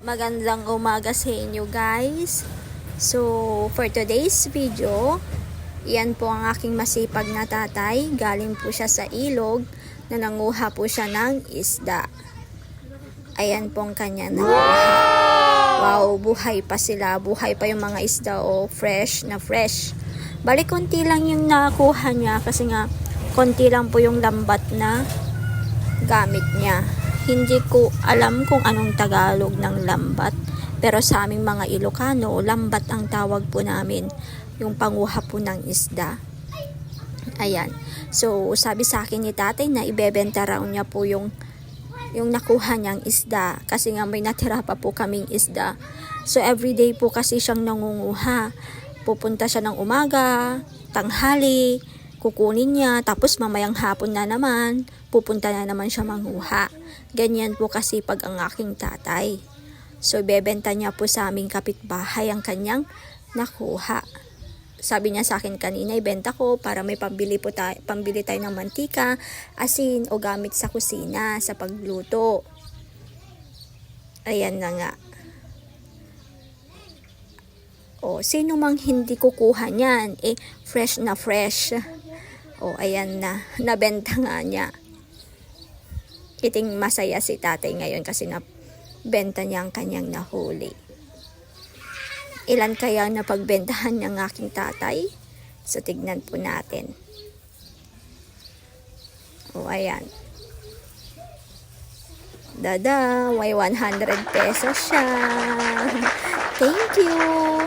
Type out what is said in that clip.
Magandang umaga sa inyo guys. So for today's video, yan po ang aking masipag na tatay. Galing po siya sa ilog na nanguha po siya ng isda. Ayan po ang kanya nanguha. Wow, buhay pa sila. Buhay pa yung mga isda, oh, fresh na fresh. Balik konti lang yung nakuha niya kasi nga konti lang po yung lambat na gamit niya. Hindi ko alam kung anong Tagalog ng lambat. Pero sa aming mga Ilocano, lambat ang tawag po namin. Yung panguha po ng isda. Ayan. So, sabi sa akin ni tatay na ibebenta raw niya po yung nakuha niyang isda. Kasi nga may natira pa po kaming isda. So, everyday po kasi siyang nangunguha. Pupunta siya ng umaga, tanghali, kukunin niya, tapos mamayang hapon na naman, pupunta na naman siya manguha. Ganyan po kasi pag ang aking tatay. So, bebenta niya po sa aming kapitbahay ang kanyang nakuha. Sabi niya sa akin kanina, ibenta ko para may pambili tayo ng mantika, asin o gamit sa kusina, sa pagluto. Ayan na nga. O, sino mang hindi kukuha niyan? Eh, fresh na fresh. O, ayan na. Nabenta nga niya. Iting masaya si tatay ngayon kasi nabenta niya ang kanyang nahuli. Ilan kaya na pagbentahan ng aking tatay? So, tignan po natin. O, ayan. Dada, may 100 pesos siya. Thank you.